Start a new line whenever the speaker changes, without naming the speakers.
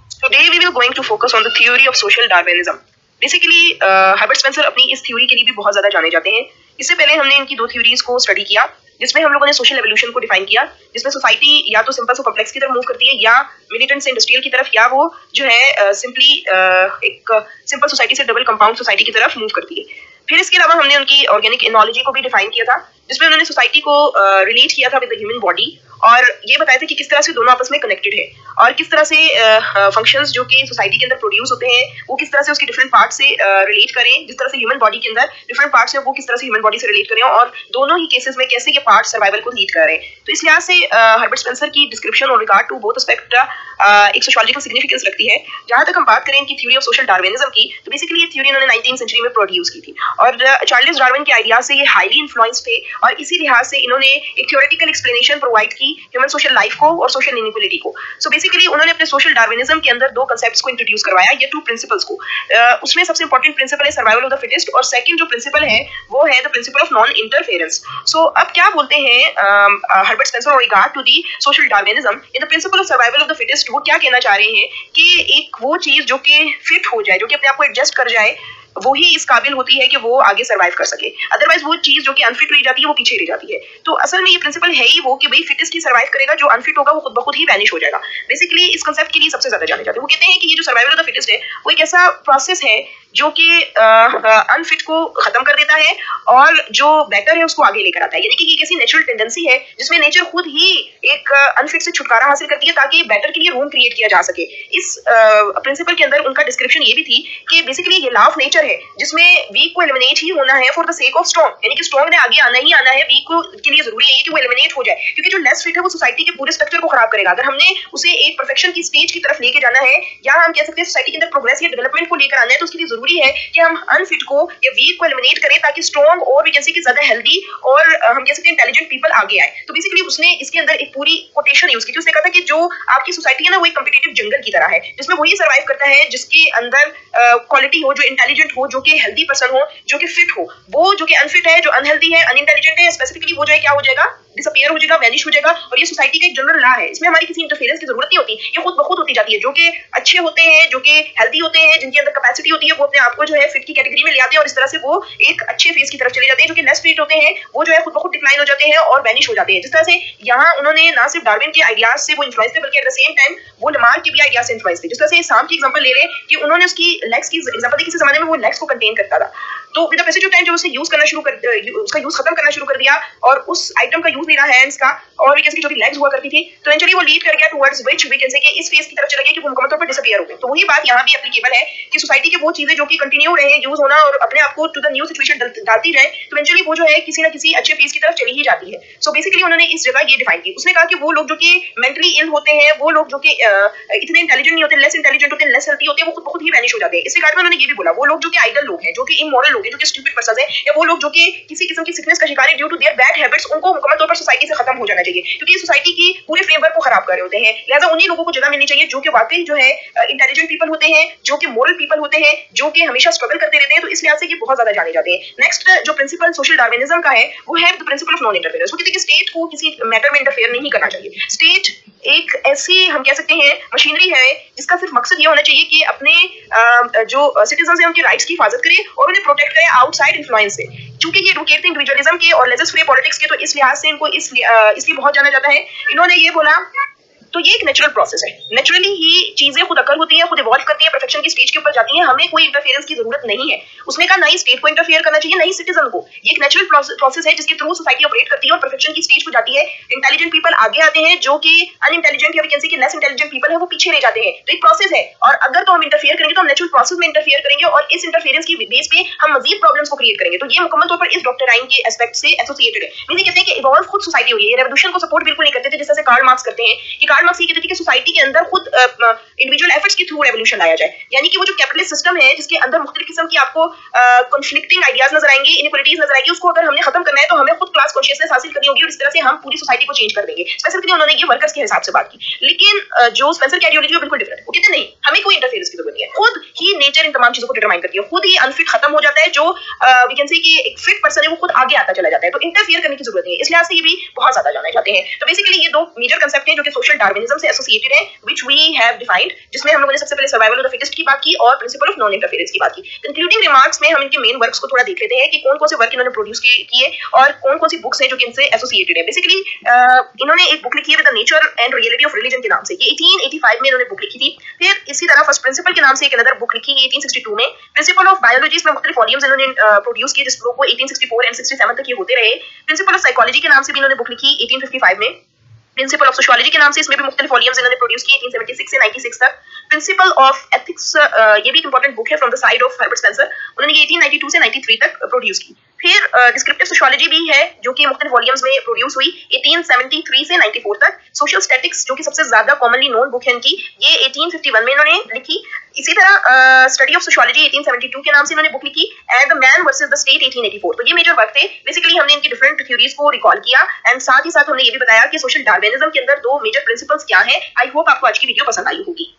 Today we will going to focus on the theory of social Darwinism. Basically Herbert Spencer अपनी इस theory के लिए भी बहुत ज्यादा जाने जाते हैं। इससे पहले हमने इनकी दो थ्योरीज को स्टडी किया, जिसमें हम लोगों ने सोशल एवोल्यूशन को डिफाइन किया, जिसमें सोसाइटी या तो सिंपल से कॉम्प्लेक्स की तरफ मूव करती है या मिलिटेंट से इंडस्ट्रियल की तरफ, या वो जो है सिंपली एक सिंपल सोसाइटी से डबल कंपाउंड सोसाइटी की तरफ मूव करती है। फिर इसके अलावा हमने उनकी ऑर्गेनिक एनोलॉजी को भी डिफाइन किया था, जिसमें उन्होंने सोसाइटी को रिलेट किया था विद द ह्यूमन बॉडी, और ये बताया था कि किस तरह से दोनों आपस में कनेक्टेड है और किस तरह से फंक्शंस जो कि सोसाइटी के अंदर प्रोड्यूस होते हैं वो किस तरह से उसके डिफरेंट पार्ट से रिलेट करें, जिस तरह से ह्यूमन बॉडी के अंदर डिफरेंट पार्ट्स हैं वो किस तरह से ह्यूमन बॉडी से रिलेट करें, और दोनों ही केसेस में कैसे ये पार्ट सर्वाइवल को लीड कर रहे हैं। तो इस लिहाज से हर्बर्ट स्पेंसर की डिस्क्रिप्शन और रिगार्ड टू बोथ एस्पेक्ट एक सोशियोलॉजिकल सिग्निफिकेंस रखती है। जहां तक हम बात करें इनकी थ्योरी ऑफ सोशल डार्विनिज्म की, तो बेसिकली ये थ्योरी उन्होंने 19th सेंचुरी में प्रोड्यूस की थी और चार्ल्स डार्विन के आइडियाज से ये हाईली इन्फ्लुएंस थे, और इसी लिहाज से इन्होंने एक थ्योरेटिकल एक्सप्लेनेशन प्रोवाइड की ह्यूमन सोशल लाइफ को और सोशल इनइक्वालिटी को। सो बेसिकली उन्होंने अपने सोशल डार्विनिज्म के अंदर दो कांसेप्ट्स को इंट्रोड्यूस करवाया, ये टू प्रिंसिपल्स को। उसमें सबसे इंपॉर्टेंट प्रिंसिपल है सर्वाइवल ऑफ द फिटेस्ट, और सेकंड जो प्रिंसिपल है वो है the principle of non interference. So अब क्या बोलते हैं हर्बर्ट स्पेंसर और regard to the social Darwinism in the principle of survival of the fittest, वो क्या कहना चाह रहे हैं कि एक वो चीज जो कि फिट हो जाए, जो कि अपने आप को एडजस्ट कर जाए, वो ही इस काबिल होती है कि वो आगे सर्वाइव कर सके। अदरवाइज वो चीज जो कि अनफिट रह जाती है वो पीछे रह जाती है। तो असल में ये प्रिंसिपल है ही वो कि भाई फिटेस्ट ही सर्वाइव करेगा, जो अनफिट होगा वो खुद ब खुद ही वैनिश हो जाएगा। बेसिकली इस कांसेप्ट के लिए सबसे ज्यादा जाने जाते हैं। वो कहते हैं कि ये जो सर्वाइवल ऑफ द फिटेस्ट है वो एक ऐसा प्रोसेस है जो कि अनफिट को खत्म कर देता है और जो बेटर है उसको आगे लेकर आता है। यानी कि ये एक ऐसी नेचुरल टेंडेंसी है जिसमें नेचर खुद ही एक अनफिट से छुटकारा हासिल करती है ताकि बेटर के लिए रूम क्रिएट किया जा सके। इस प्रिंसिपल के अंदर उनका डिस्क्रिप्शन ये भी थी कि बेसिकली ये लॉ ऑफ नेचर है जिसमें वीक को एलिमिनेट ही होना है for the sake of strong, यानी कि स्ट्रॉन्ग ने आगे आना ही आना है, वीक को के लिए जरूरी है कि वो एलिमिनेट हो जाए, क्योंकि जो लेस फिट है वो सोसाइटी के पूरे स्ट्रक्चर को खराब करेगा। अगर हमने उसे एक परफेक्शन की स्टेज की तरफ लेके जाना है, या हम कह सकते हैं सोसाइटी के अंदर प्रोग्रेस या डेवलपमेंट को लेकर आना है, तो उसके लिए जरूरी है कि हम अनफिट को या वीक को एलिमिनेट करें ताकि स्ट्रॉन्ग और भी जैसे कि ज्यादा हेल्दी और हम कह सकते हैं इंटेलिजेंट पीपल आगे आए। तो बेसिकली उसने इसके अंदर एक पूरी कोटेशन यूज की थी। उसने कहा था कि जो आपकी सोसाइटी है ना वो एक कॉम्पिटिटिव जंगल की तरह है, जिसमें वही सर्वाइव करता है जिसके अंदर क्वालिटी हो, जो इंटेलिजेंट हो, जो कि हेल्दी पर्सन हो, जो कि फिट हो। वो जो कि अनफिट है, जो अनहेल्दी है, अनइंटेलिजेंट है, स्पेसिफिकली वो जो है क्या हो जाएगा, डिसअपीयर हो जाएगा, वैनिश हो जाएगा। और ये सोसाइटी का एक जनरल लॉ है, इसमें हमारी किसी इंटरफेरेंस की जरूरत नहीं होती, ये खुद ब खुद होती जाती है। जो कि अच्छे होते हैं, जो कि हेल्दी होते हैं, जिनके अंदर कैपेसिटी होती है, वो अपने आप को जो है फिट की कैटेगरी में ले आते हैं और इस तरह से वो एक अच्छे फेस की तरफ चले जाते हैं। जो कि लेस फिट होते हैं वो जो है खुद ब खुद डिक्लाइन हो जाते हैं और वैनिश हो जाते हैं। जिस तरह से यहाँ उन्होंने ना सिर्फ डार्विन के आइडियाज से वो इन्फ्लुएंस थे, बल्कि एट द सेम टाइम वो लमार्क के भी आइडियाज से इन्फ्लुएंस थे। जिस तरह से सांप की एग्जांपल ले लें कि उन्होंने उसकी लेग्स की एग्जांपल दी, किसी जमाने में वो लेग्स को कंटेन करता था, तो with the passage of time जब उसे यूज करना शुरू कर उसका यूज खत्म करना शुरू कर दिया और उस आइटम का यूज नहीं रहा हैंड्स का, और भी जैसे जो भी लेग्स हुआ करती थी, तो इवेंचुअली वो लीड कर गया towards which we can say कि इस फेस की तरफ चला गया कि वो मुकम्मल तौर पर डिसअपीयर हो गए। तो वही बात यहाँ भी एप्लीकेबल है कि सोसाइटी के वो चीजें जो कि कंटिन्यू रहे यूज होना और अपने आप को टू द न्यू सिचुएशन डालती जाए, तो इवेंचुअली वो जो है किसी ना किसी अच्छे फेस की तरफ चली ही जाती है। सो बेसिकली उन्होंने इस जगह ये डिफाइन की। उसने कहा कि वो लोग जो कि मेंटली इल होते हैं, वो लोग जो कि इतने इंटेलिजेंट नहीं होते, लेस इंटेलिजेंट होते हैं, लेस हेल्थी होते हैं, वो खुद ब खुद ही वैनिश हो जाते हैं। इस रिगार्ड में उन्होंने ये भी बोला वो लोग जो कि आइडल लोग हैं, जो कि इमोरल लोग हैं, जो कि स्टूपिड पर्सन है, या वो लोग जो कि किसी किस्म की सिकनेस का शिकार है due to their bad habits, उनको मुकम्मल तौर पर सोसाइटी से खत्म हो जाना चाहिए, क्योंकि सोसाइटी की पूरे फ्रेमवर्क को खराब कर रहे होते हैं। लिहाजा उन्हीं लोगों को जगह मिलनी चाहिए जो कि वाकई जो है इंटेलिजेंट पीपल होते हैं, जो कि मोरल पीपल होते हैं, जो कि हमेशा स्ट्रगल करते रहते हैं। तो इस लिहाज से ये बहुत ज्यादा जाने जाते हैं। नेक्स्ट जो प्रिंसिपल सोशल डार्विनिज्म का है वो है the principle of non interference. वो कहते हैं कि स्टेट को किसी मैटर में इंटरफेयर नहीं करना चाहिए। स्टेट एक ऐसी हम कह सकते हैं मशीनरी है जिसका सिर्फ मकसद ये होना चाहिए कि अपने जो सिटीजन है उनके राइट्स की हिफाजत करे और उन्हें प्रोटेक्ट करे आउटसाइड इन्फ्लुएंस से। चूंकि ये एडवोकेट थे इंडिविजुअलिज्म के और लेजर फ्री पॉलिटिक्स के, तो इस लिहाज से इनको इसलिए बहुत जाना जाता है। इन्होंने ये बोला, तो ये एक नेचुरल प्रोसेस है, नेचुरली ही चीजें खुद अकर होती हैं, खुद इवॉल्व करती हैं, परफेक्शन की स्टेज के ऊपर जाती हैं, हमें कोई इंटरफेरेंस की जरूरत नहीं है। उसने कहा ना ही स्टेट को इंटरफेयर करना चाहिए, ना ही सिटीजन को। ये एक नेचुरल प्रोसेस है जिसके थ्रू सोसाइटी ऑपरेट करती है और परफेक्शन की स्टेज को जाती है। इंटेलिजेंट पीपल आगे आते हैं, जो कि अनइंटेलिजेंट या कैन से कि लेस इंटेलिजेंट पीपल है वो पीछे रह जाते हैं। तो एक प्रोसेस है, और अगर तो हम इंटरफेयर करेंगे तो हम नेचुरल प्रोसेस में इंटरफेयर करेंगे और इस इंटरफेरेंस की बेस पे हम मजीद प्रॉब्लम्स को क्रिएट करेंगे। तो ये मुकम्मल तौर पर इस डॉक्टराइन के एस्पेक्ट से एसोसिएटेड है। मीनिंग कहते हैं कि इवॉल्व खुद सोसाइटी हुई है, रेवोल्यूशन को सपोर्ट बिल्कुल नहीं करते थे, जिस तरह से कार्ल मार्क्स करते हैं कि कार्ल मार्क्स ये कहते थे कि सोसाइटी के अंदर खुद इंडिविजुअल एफर्ट्स के थ्रू रेवोल्यूशन लाया जाए। यानी कि वो जो कैपिटलिस्ट सिस्टम है जिसके अंदर मुख्तलिफ किस्म की आपको कॉन्फ्लिक्टिंग आइडियाज नजर आएंगे, इनइक्वालिटीज नजर आएगी, उसको अगर हमने खत्म करना है तो हमें खुद क्लास कॉन्शियसनेस हासिल करनी होगी और इस तरह से हम पूरी सोसाइटी को चेंज कर देंगे। स्पेसिफिकली उन्होंने ये वर्कर्स के हिसाब से बात की, लेकिन जो स्पेंसर की आइडियोलॉजी है बिल्कुल डिफरेंट। वो कहते नहीं, हमें कोई इंटरफेरेंस की जरूरत नहीं है, खुद ही नेचर इन तमाम चीजों को डिटरमाइन करती है, खुद ही अनफिट खत्म हो जाता है, जो वी कैन से कि एक फिट पर्सन है वो खुद आगे आता चला जाता है। तो इंटरफियर करने की जरूरत नहीं है। इस लिहाज से ये भी बहुत ज्यादा जाने जाते हैं। तो बेसिकली ये दो मेजर कांसेप्ट हैं जो कि सोशल डार्विनिज्म से एसोसिएटेड है, which we have defined. Point, जिसमें हम लोगों ने सबसे पहले सर्वाइवल ऑफ द फिटेस्ट की बात की और प्रिंसिपल ऑफ नॉन इंटरफेरेंस की बात की। कंक्लूडिंग रिमार्क्स में हम इनके मेन वर्क्स को थोड़ा देख लेते हैं कि कौन कौन से वर्क इन्होंने प्रोड्यूस किए और कौन कौन सी बुक्स हैं जो कि इनसे एसोसिएटेड है। बेसिकली इन्होंने एक बुक लिखी है with the nature and reality of religion के नाम से, ये 1885 में इन्होंने बुक लिखी थी। फिर इसी तरह फर्स्ट प्रिंसिपल के नाम से एक अनदर बुक लिखी है 1862 में। प्रिंसिपल ऑफ बायोलॉजी इसमें मुख्तलिफ वॉल्यूम्स इन्होंने प्रोड्यूस किए, जिस बुक को 1864 एंड 67 तक ये होते रहे। प्रिंसिपल ऑफ साइकोलॉजी के नाम से भी इन्होंने बुक लिखी 1855 में। प्रिंसिपल ऑफ सोशियोलॉजी के नाम से इसमें भी मुख्तलिफ वॉल्यूम्स इन्होंने प्रोड्यूस किए 1876 से 96 तक। प्रिंसिपल ऑफ एथिक्स ये भी एक इंपॉर्टेंट बुक है from the side of Herbert Spencer, उन्होंने ये 1892 से 93 तक प्रोड्यूस की। फिर डिस्क्रिप्टिव सोशियोलॉजी भी है जो कि मुख्तलिफ वॉल्यूम्स में प्रोड्यूस हुई 1873 से 94 तक। सोशल स्टैटिक्स जो कि सबसे ज्यादा कॉमनली नोन बुक है इनकी, ये 1851 में इन्होंने लिखी। इसी तरह स्टडी ऑफ सोशियोलॉजी 1872 के नाम से इन्होंने बुक लिखी and the man versus the state 1884। तो ये मेजर वर्क थे। बेसिकली हमने इनकी डिफरेंट थ्योरीज को रिकॉल किया एंड साथ ही साथ हमने ये भी बताया कि सोशल डार्विनिज्म के अंदर दो मेजर प्रिंसिपल्स क्या हैं। आई होप आपको आज की वीडियो पसंद आई होगी।